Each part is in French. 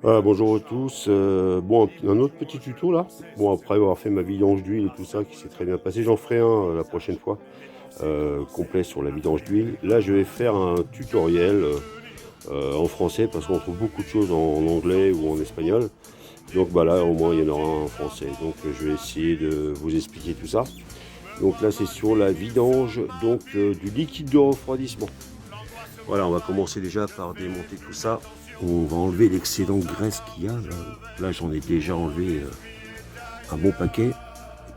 Bonjour à tous. Bon, un autre petit tuto là. Bon, après avoir fait ma vidange d'huile et tout ça qui s'est très bien passé, j'en ferai un la prochaine fois complet sur la vidange d'huile. Là, je vais faire un tutoriel en français parce qu'on trouve beaucoup de choses en anglais ou en espagnol. Donc bah là, au moins, il y en aura un en français. Donc je vais essayer de vous expliquer tout ça. Donc là, c'est sur la vidange donc du liquide de refroidissement. Voilà, on va commencer déjà par démonter tout ça. On va enlever l'excédent de graisse qu'il y a. Là j'en ai déjà enlevé un bon paquet.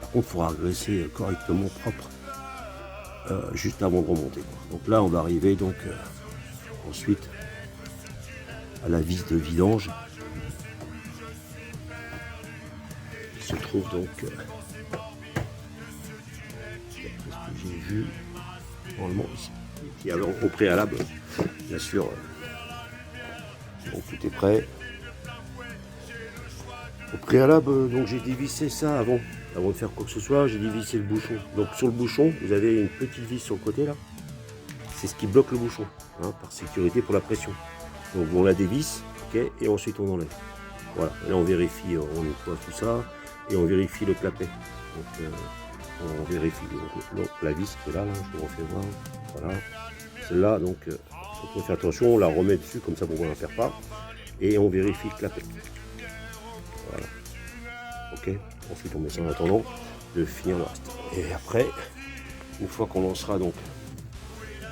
Par contre, il faudra graisser correctement propre juste avant de remonter. Donc là, on va arriver donc ensuite à la vis de vidange. Il se trouve donc, d'après ce que j'ai vu, normalement ici, qui avait au préalable, bien sûr. Donc tout est prêt. Au préalable, donc j'ai dévissé ça avant de faire quoi que ce soit, j'ai dévissé le bouchon. Donc sur le bouchon, vous avez une petite vis sur le côté là. C'est ce qui bloque le bouchon, hein, par sécurité pour la pression. Donc on la dévisse, ok, et ensuite on enlève. Voilà, et là on vérifie, on nettoie tout ça, et on vérifie le clapet. Donc on vérifie donc, la vis qui est là, je vous refais voir. Voilà, celle-là, donc on peut faire attention, on la remet dessus, comme ça pour ne la perd pas. Et on vérifie le clapet. Voilà. Ok. Ensuite on met ça en attendant de finir le reste. Et après, une fois qu'on lancera donc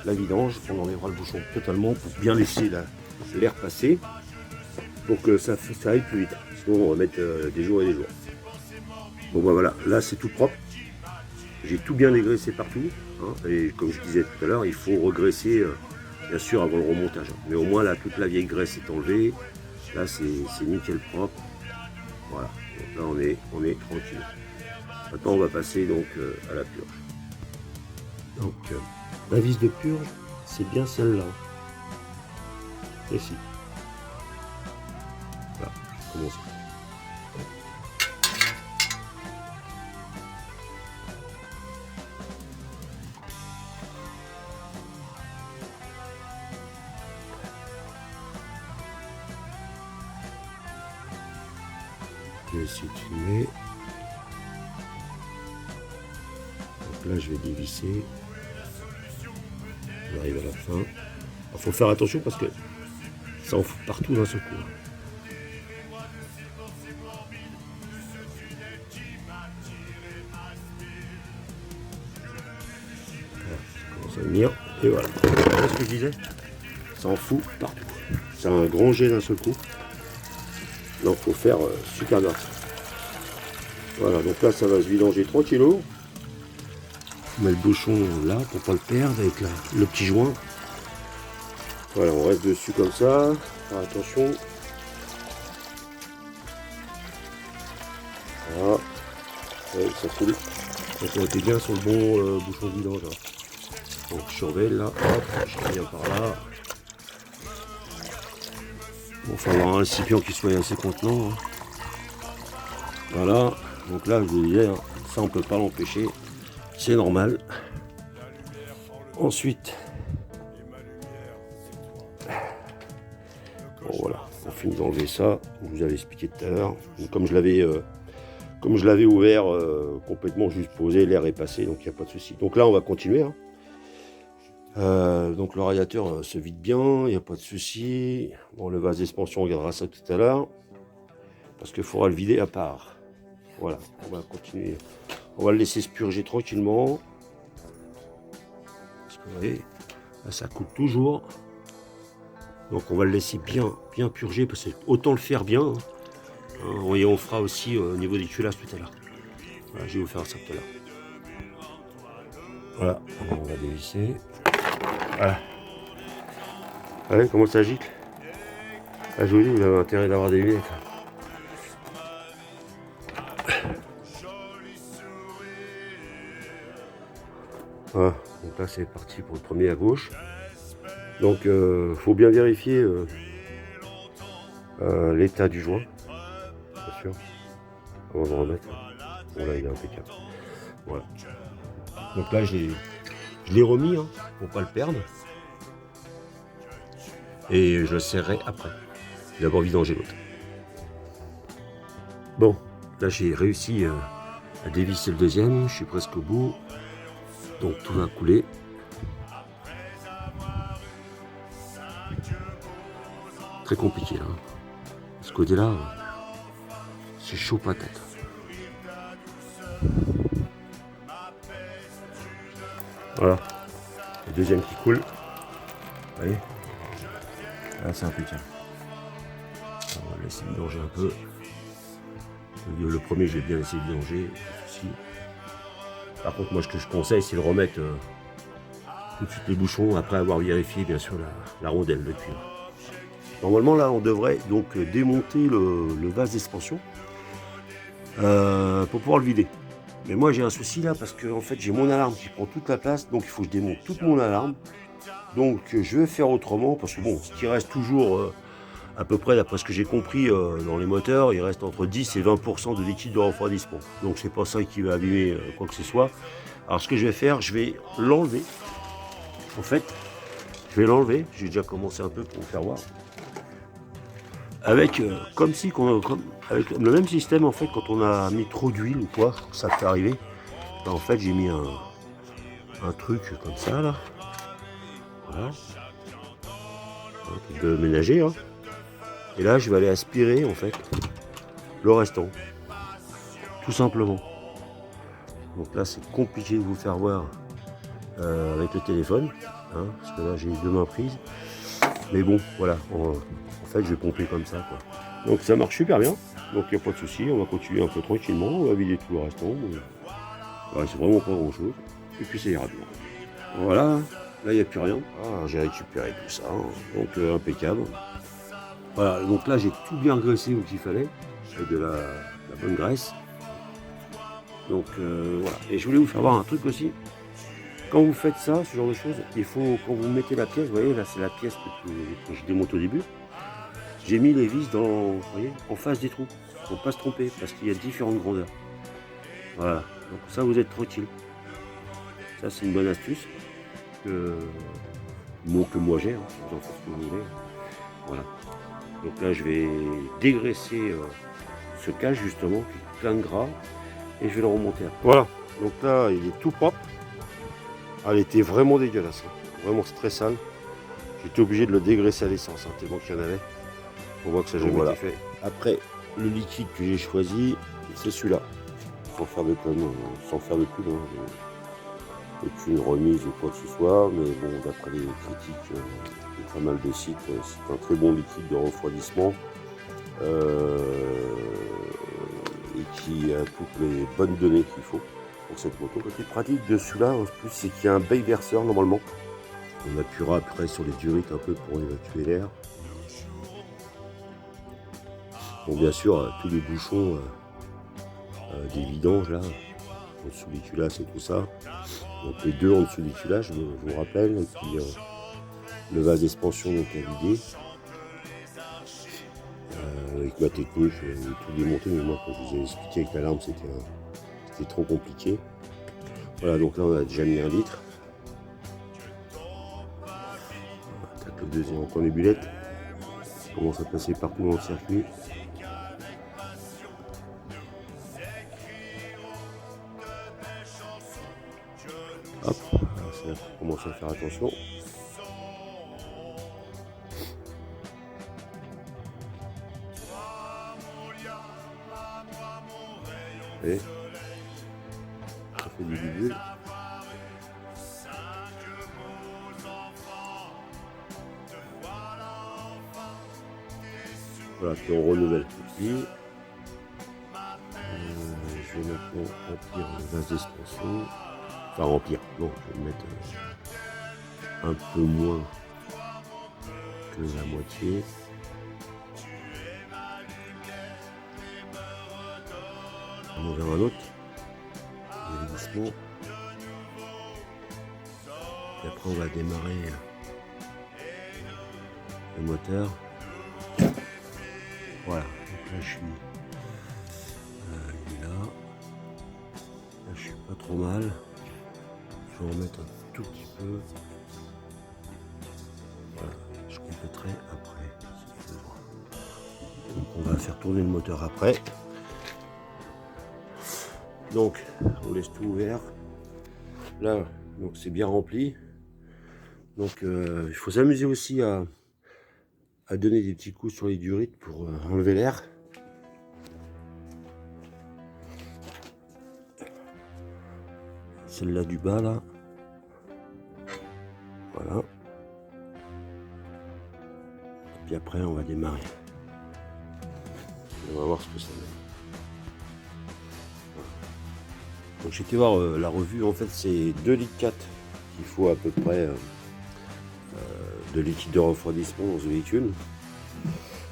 la vidange, on enlèvera le bouchon totalement pour bien laisser l'air passer. Pour que ça aille plus vite. Sinon on va mettre des jours et des jours. Bon bah voilà, là c'est tout propre. J'ai tout bien dégraissé partout. Hein, et comme je disais tout à l'heure, il faut regraisser bien sûr avant le remontage. Mais au moins là toute la vieille graisse est enlevée. Là c'est nickel propre. Voilà, donc là on est tranquille. Maintenant on va passer donc à la purge. Donc la vis de purge, c'est bien celle-là. Ici. Voilà, je commence. Je vais essayer de filmer. Donc là je vais dévisser. On arrive à la fin. Il faut faire attention parce que ça en fout partout d'un seul coup. Voilà, ça commence à venir. Et voilà. Voilà ce que je disais. Ça en fout partout. C'est un grand jet d'un seul coup. Donc il faut faire super gaffe. Voilà, donc là ça va se vidanger tranquillo. On met le bouchon là pour pas le perdre avec le petit joint. Voilà, on reste dessus comme ça. Faire attention. Voilà. Ouais, ça fout. Donc on était bien sur le bon bouchon de vidange. Là. Donc je surveille là. Hop, je reviens par là. Bon, il faut avoir un récipient qui soit assez contenant. Hein. Voilà. Donc là, je vous disais, hein, ça on peut pas l'empêcher. C'est normal. Ensuite, bon voilà, on finit d'enlever ça. Je vous avais expliqué tout à l'heure. Comme je l'avais ouvert complètement juste posé, l'air est passé, donc il n'y a pas de souci. Donc là, on va continuer. Hein. Donc le radiateur se vide bien, il n'y a pas de souci. Bon, le vase d'expansion, on regardera ça tout à l'heure. Parce qu'il faudra le vider à part. Voilà, on va continuer. On va le laisser se purger tranquillement. Parce que vous voyez, là ça coule toujours. Donc on va le laisser bien purger parce que autant le faire bien. Hein. Et on fera aussi au niveau des culasses tout à l'heure. Voilà, je vais vous faire ça tout à l'heure. Voilà, on va dévisser. Voilà. Vous voyez comment ça gicle. Là je vous dis, vous avez intérêt d'avoir des lunettes. Voilà, donc là c'est parti pour le premier à gauche. Donc faut bien vérifier l'état du joint, bien sûr, avant de remettre. Bon là il est impeccable. Voilà. Donc là je l'ai remis hein, pour pas le perdre. Et je le serrerai après. J'ai d'abord vidanger l'autre. Bon, là j'ai réussi à dévisser le deuxième, je suis presque au bout. Donc tout va couler. Très compliqué là. Ce côté-là, c'est chaud patate. Voilà. Le deuxième qui coule. Vous voyez. Là c'est impeccable. On va laisser vidanger un peu. Le premier j'ai bien laissé vidanger. Par contre moi ce que je conseille c'est de remettre tout de suite les bouchons après avoir vérifié bien sûr la rondelle de cuivre. Normalement là on devrait donc démonter le vase d'expansion pour pouvoir le vider. Mais moi j'ai un souci là parce que en fait j'ai mon alarme qui prend toute la place, donc il faut que je démonte toute mon alarme. Donc je vais faire autrement parce que bon, ce qui reste toujours à peu près d'après ce que j'ai compris dans les moteurs, il reste entre 10 et 20% de liquide de refroidissement. Donc c'est pas ça qui va abîmer quoi que ce soit. Alors ce que je vais faire, je vais l'enlever. En fait, je vais l'enlever, j'ai déjà commencé un peu pour vous faire voir. Avec comme si avec le même système en fait quand on a mis trop d'huile ou quoi, ça peut arriver. Ben, en fait j'ai mis un truc comme ça là. Voilà. Un truc de ménager hein. Et là je vais aller aspirer en fait le restant. Tout simplement. Donc là c'est compliqué de vous faire voir avec le téléphone. Hein, parce que là j'ai deux mains prises. Mais bon voilà. En fait je vais pomper comme ça quoi. Donc ça marche super bien. Donc il n'y a pas de souci, on va continuer un peu tranquillement, on va vider tout le restant. C'est vraiment pas grand chose. Et puis ça ira bien. Voilà, là il n'y a plus rien. Ah, j'ai récupéré tout ça, hein. Donc impeccable. Voilà, donc là j'ai tout bien graissé où il fallait, avec de la bonne graisse. Donc voilà. Et je voulais vous faire voir un truc aussi. Quand vous faites ça, ce genre de choses, il faut, quand vous mettez la pièce, vous voyez là c'est la pièce que je démonte au début. J'ai mis les vis vous voyez, en face des trous, pour ne pas se tromper, parce qu'il y a différentes grandeurs. Voilà, donc ça vous êtes tranquille. Ça c'est une bonne astuce que moi j'ai, hein. Vous en faites ce que vous voulez. Voilà. Donc là je vais dégraisser ce cache justement, qui est plein de gras, et je vais le remonter après. Voilà, donc là il est tout propre. Ah, elle était vraiment dégueulasse, hein. Vraiment très sale. J'étais obligé de le dégraisser à l'essence, hein, tellement qu'il y en avait. On voit que ça n'a jamais été fait. Après, le liquide que j'ai choisi, c'est celui-là. Sans faire de pub, aucune remise ou quoi que ce soit. Mais bon, d'après les critiques de pas mal de sites, c'est un très bon liquide de refroidissement. Et qui a toutes les bonnes données qu'il faut pour cette moto. Le côté pratique de celui-là, en plus, c'est qu'il y a un bail verseur normalement. On appuiera après sur les durites un peu pour évacuer l'air. Bon, bien sûr, tous les bouchons des vidanges là, en dessous des culages et tout ça. Donc les deux en dessous des culages, je vous rappelle, et puis le vase d'expansion donc à vider. Avec ma technique, je vais tout démonter, mais moi quand je vous ai expliqué avec l'alarme, c'était trop compliqué. Voilà, donc là on a déjà mis 1 litre. On attaque le deuxième en point des bulettes. On commence à passer partout dans le circuit. Hop, ça commence à faire attention. Et ça fait du bulles. Voilà, puis on renouvelle tout ici. Je vais maintenant remplir le vase d'expansion. Enfin remplir, non, je vais le mettre un peu moins que la moitié. On en verra un autre. Doucement. Et après on va démarrer le moteur. Voilà, donc là je suis il est là. Là je suis pas trop mal. Je vais en mettre un tout petit peu. Voilà, je compléterai s'il y a besoin. Donc on va faire tourner le moteur après. Donc on laisse tout ouvert. Là, donc c'est bien rempli. Donc il faut s'amuser aussi à donner des petits coups sur les durites pour enlever l'air. Celle-là du bas là. Voilà. Et puis après on va démarrer. On va voir ce que ça donne. Voilà. Donc j'ai été voir la revue, en fait c'est 2,4 litres qu'il faut à peu près de liquide de refroidissement dans ce véhicule.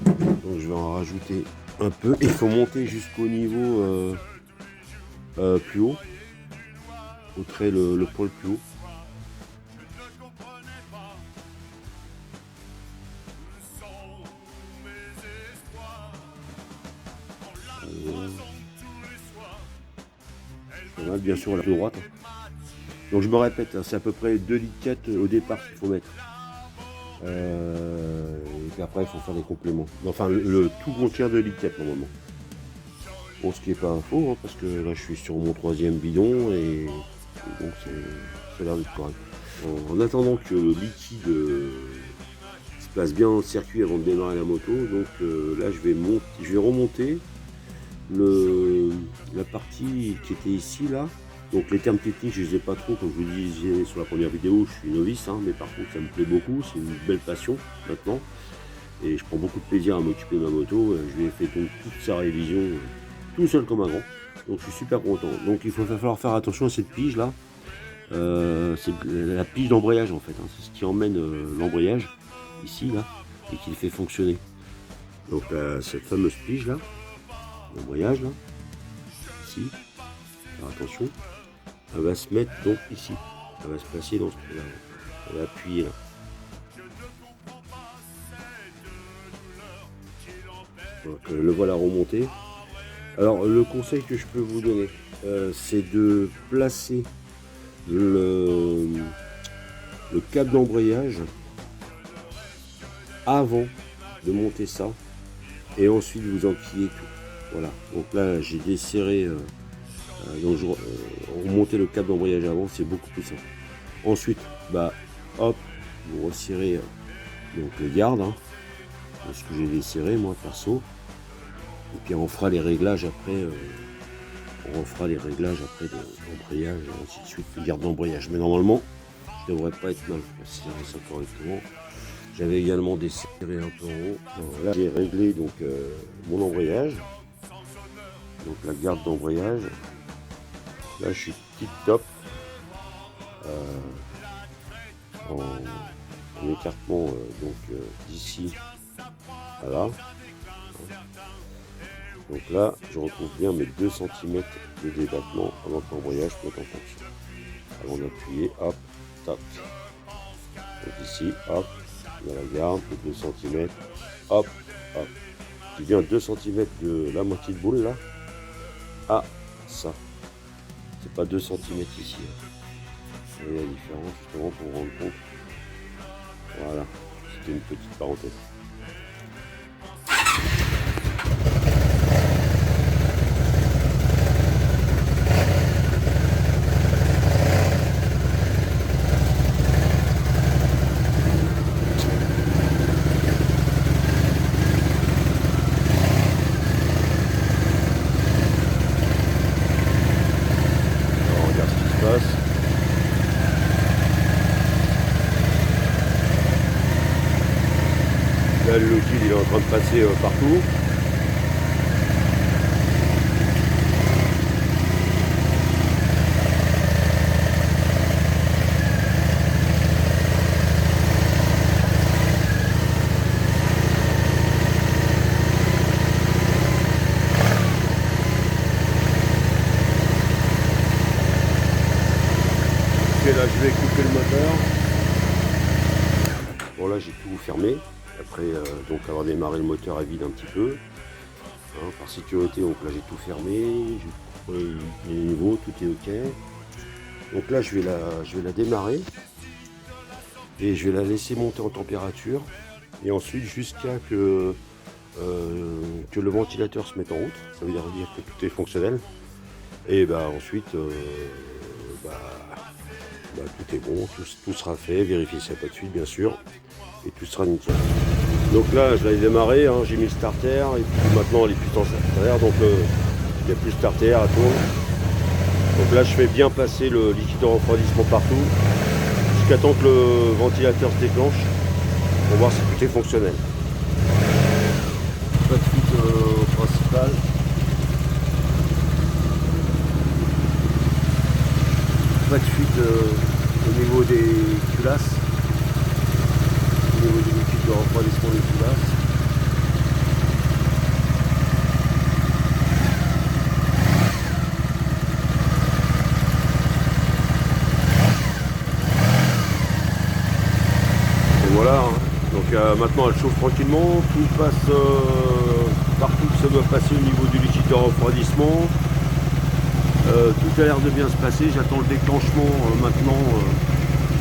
Donc je vais en rajouter un peu. Il faut monter jusqu'au niveau plus haut. Au trait le poil plus haut. Voilà, bien sûr la plus droite. Donc je me répète, hein, c'est à peu près 2,4 litres au départ qu'il faut mettre. Et puis après il faut faire des compléments. Enfin le tout contient 2,4 litres normalement. Bon, ce qui n'est pas faux, hein, parce que là je suis sur mon 3e bidon et donc ça a l'air d'être correct. En attendant que le liquide se place bien dans le circuit avant de démarrer la moto, donc là je vais remonter la partie qui était ici là. Donc les termes techniques je les ai pas trop, comme je vous disais sur la première vidéo, je suis novice, hein, mais par contre ça me plaît beaucoup, c'est une belle passion maintenant. Et je prends beaucoup de plaisir à m'occuper de ma moto. Je lui ai fait donc toute sa révision tout seul comme un grand. Donc je suis super content. Donc il va falloir faire attention à cette pige là. C'est la pige d'embrayage en fait. Hein. C'est ce qui emmène l'embrayage ici là et qui le fait fonctionner. Donc cette fameuse pige là, l'embrayage là, ici. Faire attention. Elle va se mettre donc ici. Elle va se placer dans ce trou là. Elle va appuyer là. Donc, le voilà remonté. Alors le conseil que je peux vous donner, c'est de placer le câble d'embrayage avant de monter ça et ensuite vous enquillez tout. Voilà, donc là j'ai desserré, donc remonter le câble d'embrayage avant, c'est beaucoup plus simple. Ensuite, bah hop, vous resserrez donc le garde, hein, ce que j'ai desserré moi perso. Et puis on fera les réglages après, de l'embrayage et ainsi de suite, le garde d'embrayage. Mais normalement, je devrais pas être mal, je vais serrer ça correctement. J'avais également desserré un peu en haut. Alors là j'ai réglé donc mon embrayage, donc la garde d'embrayage. Là je suis tip top en écartement d'ici à là. Donc là, je retrouve bien mes 2 cm de débattement avant que l'embrayage se mette en fonction. Avant d'appuyer, hop, tac. Donc ici, hop, il y a la garde, les 2 cm, hop, hop. J'ai bien 2 cm de la moitié de boule là. Ah, ça. C'est pas 2 cm ici. Vous voyez la différence justement pour vous rendre compte. Voilà, c'était une petite parenthèse. Là, le liquide il est en train de passer partout. Ok, là je vais couper le moteur. Bon là j'ai tout fermé. Après donc avoir démarré le moteur à vide un petit peu, hein, par sécurité. Donc là j'ai tout fermé, j'ai les niveaux, tout est ok. Donc là je vais la démarrer et je vais la laisser monter en température Et ensuite jusqu'à que le ventilateur se mette en route, ça veut dire que tout est fonctionnel. Et bah ensuite tout est bon, tout sera fait, vérifier s'il n'y a pas de fuite bien sûr, et tout sera nickel. Donc là je l'avais démarré, hein, j'ai mis le starter, et puis maintenant les pistons starter, donc il n'y a plus de starter à tourner. Donc là je fais bien passer le liquide de refroidissement partout, jusqu'à temps que le ventilateur se déclenche, pour voir si tout est fonctionnel. Pas de fuite principale. Pas de fuite au niveau des culasses, au niveau du liquide de refroidissement des culasses. Et voilà, hein. Donc maintenant elle chauffe tranquillement, tout passe partout que ça doit passer au niveau du liquide de refroidissement. Tout a l'air de bien se passer, j'attends le déclenchement maintenant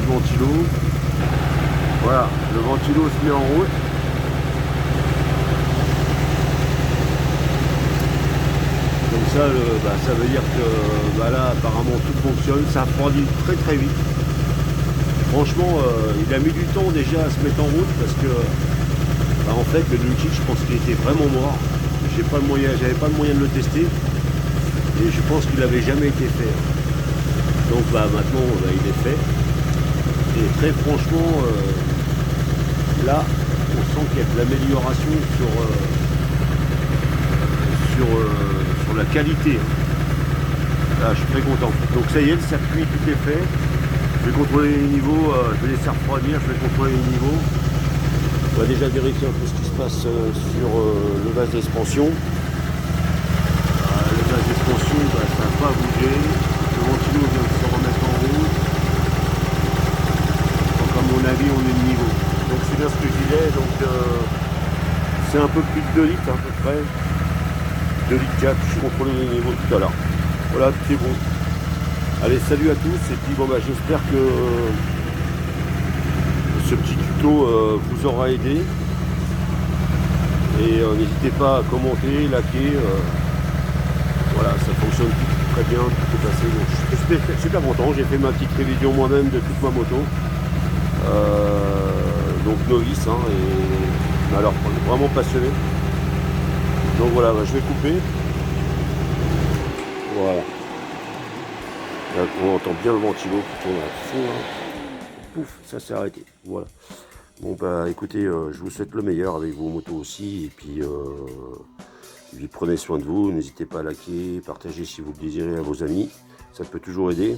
du ventilo. Voilà, le ventilo se met en route. Comme ça, ça veut dire que là apparemment tout fonctionne, ça refroidit très très vite. Franchement, il a mis du temps déjà à se mettre en route parce que en fait le liquide je pense qu'il était vraiment mort. J'avais pas le moyen de le tester. Et je pense qu'il n'avait jamais été fait. Donc maintenant il est fait. Et très franchement, là, on sent qu'il y a de l'amélioration sur la qualité. Là, je suis très content. Donc ça y est, le circuit, tout est fait. Je vais contrôler les niveaux, je vais laisser refroidir, je vais contrôler les niveaux. On va déjà vérifier un peu ce qui se passe sur le vase d'expansion. Le vase d'expansion, ça n'a pas bougé. Le ventilo vient de se remettre en route. Donc à mon avis, on est de niveau. Donc c'est bien ce que je disais. Donc c'est un peu plus de 2 litres à peu près. 2 litres 4, je contrôlé les niveaux tout à l'heure. Voilà, tout est bon. Allez, salut à tous. Et puis j'espère que ce petit tuto vous aura aidé. Et n'hésitez pas à commenter, liker. Voilà, ça fonctionne très bien, tout est passé. Donc, je suis super content, j'ai fait ma petite révision moi-même de toute ma moto. Donc novice, hein, mais alors vraiment passionné. Donc voilà, je vais couper. Voilà. Là, on entend bien le ventilo qui tourne à fond. Hein. Pouf, ça s'est arrêté. Voilà. Bon écoutez, je vous souhaite le meilleur avec vos motos aussi. Et puis prenez soin de vous, n'hésitez pas à liker, partager si vous le désirez à vos amis, ça peut toujours aider.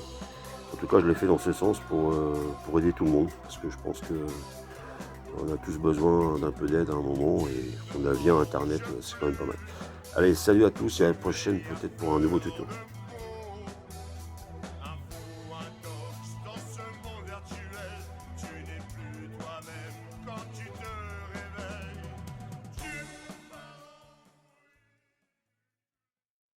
En tout cas, je l'ai fait dans ce sens pour aider tout le monde, parce que je pense que on a tous besoin d'un peu d'aide à un moment, et on a via internet, c'est quand même pas mal. Allez, salut à tous et à la prochaine peut-être pour un nouveau tuto.